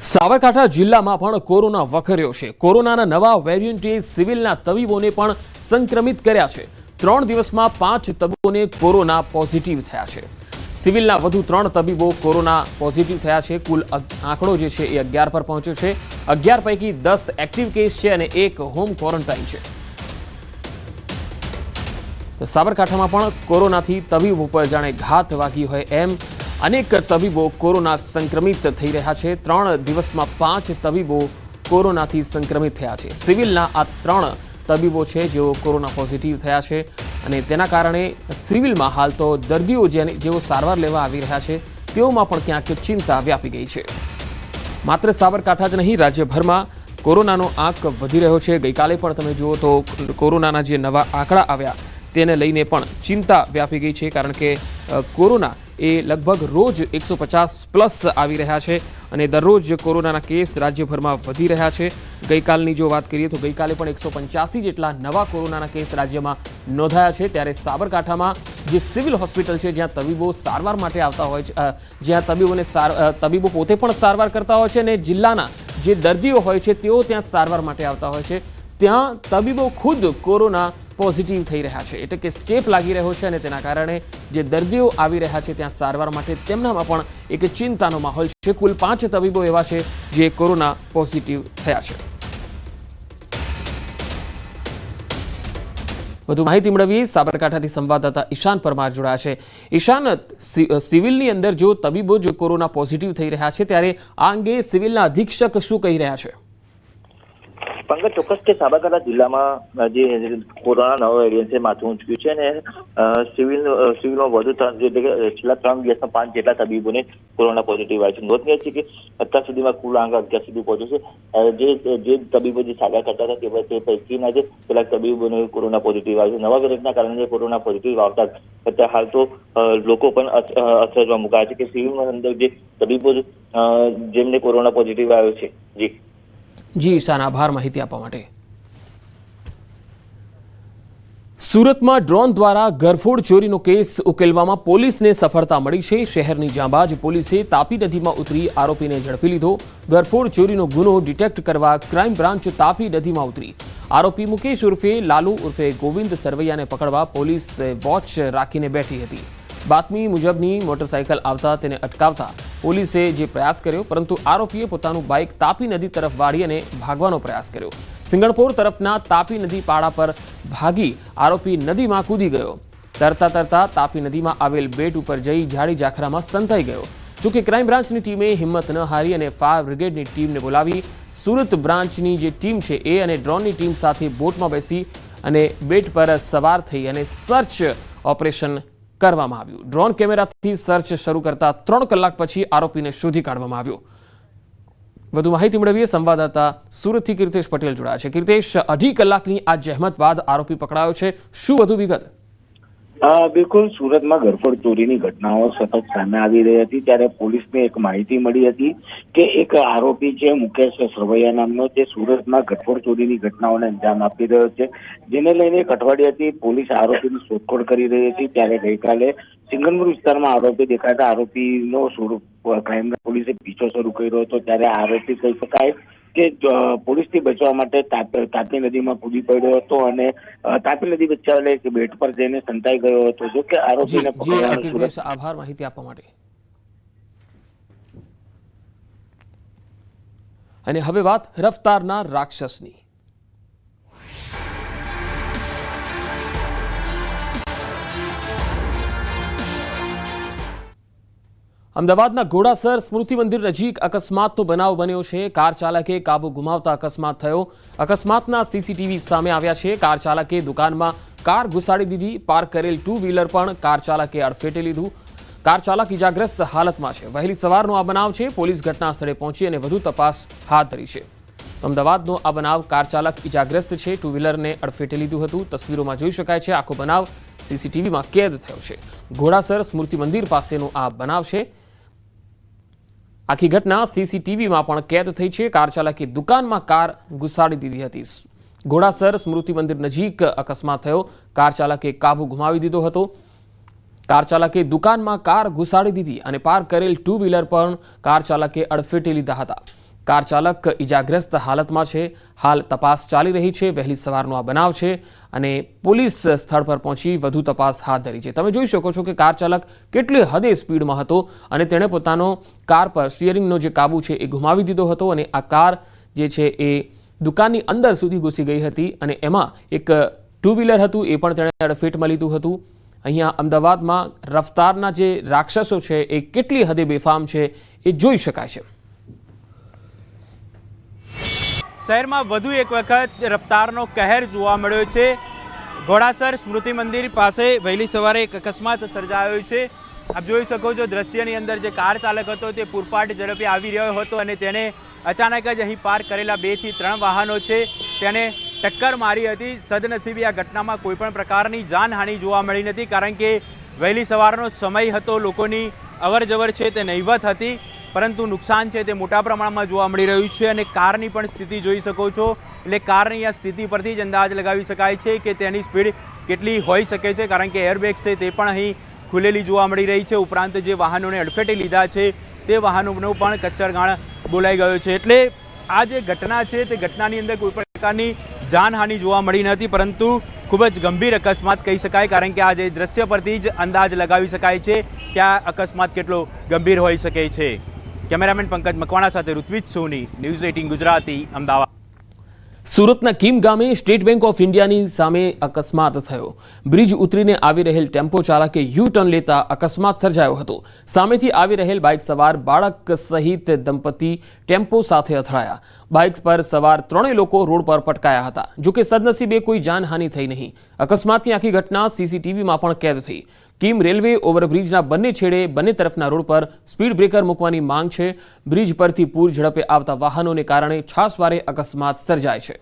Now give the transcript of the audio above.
સાબરકાંઠા જિલ્લામાં પણ કોરોના વખર્યો છે। કોરોનાના નવા વેરિયન્ટે સિવિલના તબીબોને પણ સંક્રમિત કર્યા છે। 3 દિવસમાં 5 તબીબોને કોરોના પોઝિટિવ થયા છે। સિવિલના વધુ 3 તબીબો કોરોના પોઝિટિવ થયા છે। કુલ આંકડો જે છે એ 11 પર પહોંચ્યો છે। 11 પૈકી 10 એક્ટિવ કેસ છે અને 1 હોમ ક્વોરન્ટાઇન છે। તો સાબરકાંઠામાં પણ કોરોનાથી તબીબો પર જાણે ઘાત વાગી હોય એમ અનેક તબીબો કોરોના સંક્રમિત થઈ રહ્યા છે। 3 દિવસમાં 5 તબીબો કોરોનાથી સંક્રમિત થયા છે। સિવિલના આ 3 તબીબો છે જેઓ કોરોના પોઝિટિવ થયા છે અને તેના કારણે સિવિલમાં હાલ તો દર્દીઓ જેઓ સારવાર લેવા આવી રહ્યા છે તેઓમાં પણ ક્યાંક ચિંતા વ્યાપી ગઈ છે। માત્ર સાબરકાંઠા જ નહીં, રાજ્યભરમાં કોરોનાનો આંક વધી રહ્યો છે। ગઈકાલે પણ તમે જુઓ તો કોરોનાના જે નવા આંકડા આવ્યા તેને લઈને પણ ચિંતા વ્યાપી ગઈ છે, કારણ કે કોરોના એ લગભગ રોજ 150 પ્લસ આવી રહ્યા છે અને દરરોજ કોરોનાના કેસ રાજ્યભરમાં વધી રહ્યા છે। ગઈકાલની જો વાત કરીએ તો ગઈકાલે પણ 185 જેટલા નવા કોરોનાના કેસ રાજ્યમાં નોંધાયા છે। ત્યારે સાબરકાંઠામાં જે સિવિલ હોસ્પિટલ છે જ્યાં તબીબો સારવાર માટે આવતા હોય છે, જ્યાં તબીબો પોતે પણ સારવાર કરતા હોય છે અને જિલ્લાના જે દર્દીઓ હોય છે તેઓ ત્યાં સારવાર માટે આવતા હોય છે, ત્યાં તબીબો ખુદ કોરોના પોઝિટિવ થઈ રહ્યા છે। એટલે કે ચેપ લાગી રહ્યો છે અને તેના કારણે જે દર્દીઓ આવી રહ્યા છે ત્યાં સારવાર માટે તેમનામાં પણ એક ચિંતાનો માહોલ છે। કુલ 5 તબીબો એવા છે જે કોરોના પોઝિટિવ થયા છે। વધુ માહિતી મેળવીએ સાબરકાંઠાથી સંવાદદાતા ઈશાન પરમાર જોડાયા છે। ઈશાન, સિવિલની અંદર જો તબીબો જો કોરોના પોઝિટિવ થઈ રહ્યા છે ત્યારે આ અંગે સિવિલના અધિક્ષક શું કહી રહ્યા છે? પંકજ, ચોક્કસ કે સાબરકાંઠા જિલ્લામાં જે કોરોના નવો વેરિયન્ટ છે માથું ઊંચક્યું છે અને સિવિલમાં વધુ છેલ્લા 3 દિવસમાં 5 જેટલા તબીબોને કોરોના પોઝિટિવ આવ્યા છે। નોંધનીય છે કે અત્યાર સુધીમાં કુલ આંક 11 સુધી પહોંચ્યો છે। જે તબીબો જે સારવાર કરતા હતા તે પૈકીના જે કેટલાક તબીબોને કોરોના પોઝિટિવ આવ્યો છે। નવા વેરિયન્ટના કારણે કોરોના પોઝિટિવ આવતા અત્યારે હાલ તો લોકો પણ અસરમાં મુકાયા છે કે સિવિલમાં અંદર જે તબીબો જેમને કોરોના પોઝિટિવ આવ્યો છે। જી ઈશાન, આભાર માહિતી આપવા માટે। સુરતમાં ડ્રોન દ્વારા ઘરફોડ ચોરીનો કેસ ઉકેલવામાં પોલીસને સફળતા મળી છે। શહેરની જાંબાજ પોલીસે તાપી નદીમાં ઉતરી આરોપીને ઝડપી લીધો। ઘરફોડ ચોરીનો ગુનો ડિટેક્ટ કરવા ક્રાઇમ બ્રાન્ચ તાપી નદીમાં ઉતરી આરોપી મુકેશ ઉર્ફે લાલુ ઉર્ફે ગોવિંદ સરવૈયાને પકડવા પોલીસ વોચ રાખીને બેઠી હતી। બાતમી મુજબની મોટરસાયકલ આવતા તેને અટકાવતા પોલીસે જે પ્રયાસ કર્યો, પરંતુ આરોપીએ પોતાનું બાઇક તાપી નદી તરફ વાળી અને ભાગવાનો પ્રયાસ કર્યો। સિંગણપોર તરફના તાપી નદી પાડા પર ભાગી આરોપી નદીમાં કૂદી ગયો। તરતા તાપી નદીમાં આવેલ બેટ ઉપર જઈ ઝાડી ઝાખરામાં સંતાઈ ગયો। જોકે ક્રાઇમ બ્રાન્ચની ટીમે હિંમત ન હારી અને ફાયર બ્રિગેડની ટીમને બોલાવી સુરત બ્રાન્ચની જે ટીમ છે એ અને ડ્રોનની ટીમ સાથે બોટમાં બેસી અને બેટ પર સવાર થઈ અને સર્ચ ઓપરેશન કરવામાં આવ્યું। ડ્રોન કેમેરાથી સર્ચ શરૂ કરતા 3 કલાક પછી આરોપીને શોધી કાઢવામાં આવ્યો। વધુ માહિતી મેળવીએ સંવાદદાતા સુરતથી કીર્તેશ પટેલ જોડાયા છે। કીર્તેશ, 2.5 કલાકની આ જહેમત બાદ આરોપી પકડાયો છે, શું વધુ વિગત? બિલકુલ, સુરતમાં ઘરફોડ ચોરીની ઘટનાઓ સતત સામે આવી રહી હતી ત્યારે પોલીસને એક માહિતી મળી હતી કે એક આરોપી છે મુકેશ સરવૈયા નામનો, જે સુરતમાં ઘરફોડ ચોરીની ઘટનાઓને અંજામ આપી રહ્યો છે, જેને લઈને એક અઠવાડિયાથી પોલીસ આરોપીની શોધખોળ કરી રહી હતી। ત્યારે ગઈકાલે સિંગણપુર વિસ્તારમાં આરોપી દેખાતા આરોપીનો ક્રાઇમ પોલીસે પીછો શરૂ કર્યો હતો। ત્યારે આરોપી કહી શકાય કે પોલીસથી બચવા માટે તાપી નદીમાં કૂદી પડ્યો હતો અને તાપી નદી વચ્ચે આવેલા એક બેટ પર જઈને સંતાઈ ગયો હતો। જો કે આરોપીને પકડવાનું આભાર માહિતી આપવા માટે। અને હવે વાત રફતારના રાક્ષસની। અમદાવાદના ઘોડાસર સ્મૃતિ મંદિર નજીક અકસ્માતનો બનાવ બન્યો છે। કાર ચાલકે કાબુ ગુમાવતા અકસ્માત થયો। અકસ્માતના સીસીટીવી સામે આવ્યા છે। કાર ચાલકે દુકાનમાં કાર ઘુસાડી દીધી। પાર્ક કરેલ 2 વ્હીલર પણ કાર ચાલકે અડફેટે લીધું। કાર ચાલક ઇજાગ્રસ્ત હાલતમાં છે। વહેલી સવારનો આ બનાવ છે। પોલીસ ઘટના સ્થળે પહોંચી અને વધુ તપાસ હાથ ધરી છે। અમદાવાદનો આ બનાવ, કાર ચાલક ઇજાગ્રસ્ત છે, 2 વ્હીલરને અડફેટે લીધું હતું। તસવીરોમાં જોઈ શકાય છે આખો બનાવ સીસીટીવીમાં કેદ થયો છે। ઘોડાસર સ્મૃતિ મંદિર પાસેનો આ બનાવ છે। આખી ઘટના સીસીટીવીમાં પણ કેદ થઈ છે। કાર ચાલકે દુકાનમાં કાર ઘુસાડી દીધી હતી। ઘોડાસર સ્મૃતિ મંદિર નજીક અકસ્માત થયો। કાર ચાલકે કાબુ ગુમાવી દીધો હતો। કાર ચાલકે દુકાનમાં કાર ઘુસાડી દીધી અને પાર્ક કરેલ 2 વ્હીલર પણ કાર ચાલકે અડફેટે લીધા હતા। કાર ચાલક ઇજાગ્રસ્ત હાલતમાં છે। હાલ તપાસ ચાલી રહી છે। વહેલી સવારનો આ બનાવ છે અને પોલીસ સ્થળ પર પહોંચી વધુ તપાસ હાથ ધરી છે। તમે જોઈ શકો છો કે કાર ચાલક કેટલી હદે સ્પીડમાં હતો અને તેણે પોતાનો કાર પર સ્ટીયરિંગનો જે કાબુ છે એ ગુમાવી દીધો હતો અને આ કાર જે છે એ દુકાનની અંદર સુધી ઘૂસી ગઈ હતી અને એમાં એક ટુ વ્હીલર હતું એ પણ તેણે અડફેટમાં લીધું હતું। અહીંયા અમદાવાદમાં રફતારના જે રાક્ષસો છે એ કેટલી હદે બેફામ છે એ જોઈ શકાય છે। શહેરમાં વધુ એક વખત રફતારનો કહેર જોવા મળ્યો છે। ઘોડાસર સ્મૃતિ મંદિર પાસે વહેલી સવારે એક અકસ્માત સર્જાયો છે। આપ જોઈ શકો છો દ્રશ્યની અંદર જે કાર ચાલક હતો તે પૂરપાટ ઝડપે આવી રહ્યો હતો અને તેને અચાનક જ અહીં પાર્ક કરેલા 2 થી 3 વાહનો છે તેને ટક્કર મારી હતી। સદનસીબે આ ઘટનામાં કોઈપણ પ્રકારની જાનહાનિ જોવા મળી નથી કારણ કે વહેલી સવારનો સમય હતો, લોકોની અવરજવર છે તે નહીવત હતી, પરંતુ નુકસાન છે તે મોટા પ્રમાણમાં જોવા મળી રહ્યું છે અને કારની પણ સ્થિતિ જોઈ શકો છો। એટલે કારની આ સ્થિતિ પરથી જ અંદાજ લગાવી શકાય છે કે તેની સ્પીડ કેટલી હોઈ શકે છે કારણ કે એરબેગ્સ છે તે પણ અહીં ખુલેલી જોવા મળી રહી છે। ઉપરાંત જે વાહનોને અડફેટે લીધા છે તે વાહનોનો પણ કચ્ચરગાણ બોલાઈ ગયો છે। એટલે આ જે ઘટના છે તે ઘટનાની અંદર કોઈ પણ પ્રકારની જાનહાનિ જોવા મળી નથી, પરંતુ ખૂબ જ ગંભીર અકસ્માત કહી શકાય કારણ કે આ જે દ્રશ્ય પરથી જ અંદાજ લગાવી શકાય છે કે આ અકસ્માત કેટલો ગંભીર હોઈ શકે છે। કેમેરામેન પંકજ મકવાણા સાથે ઋત્વિજ સોની, ન્યૂઝ 18 ગુજરાતી, અમદાવાદ। સુરતના કીમ ગામે સ્ટેટ બેંક ઓફ ઇન્ડિયાની સામે અકસ્માત થયો। બ્રિજ ઉતરીને આવી રહેલ ટેમ્પો ચાલકે યુ ટર્ન લેતા અકસ્માત સર્જાયો હતો। સામેથી આવી રહેલ બાઇક સવાર બાળક સહિત દંપતી ટેમ્પો સાથે અથડાયા। બાઇક પર સવાર 3 લોકો રોડ પર પટકાયા હતા। જોકે સદનસીબે કોઈ જાનહાનિ થઈ નહીં। અકસ્માતની આખી ઘટના સીસીટીવીમાં પણ કેદ થઈ। કીમ રેલવે ઓવરબ્રિજના બંને છેડે બંને તરફના રોડ પર સ્પીડ બ્રેકર મૂકવાની માંગ છે। બ્રિજ પરથી પૂર ઝડપે આવતા વાહનોને કારણે છાસવારે અકસ્માત સર્જાય છે।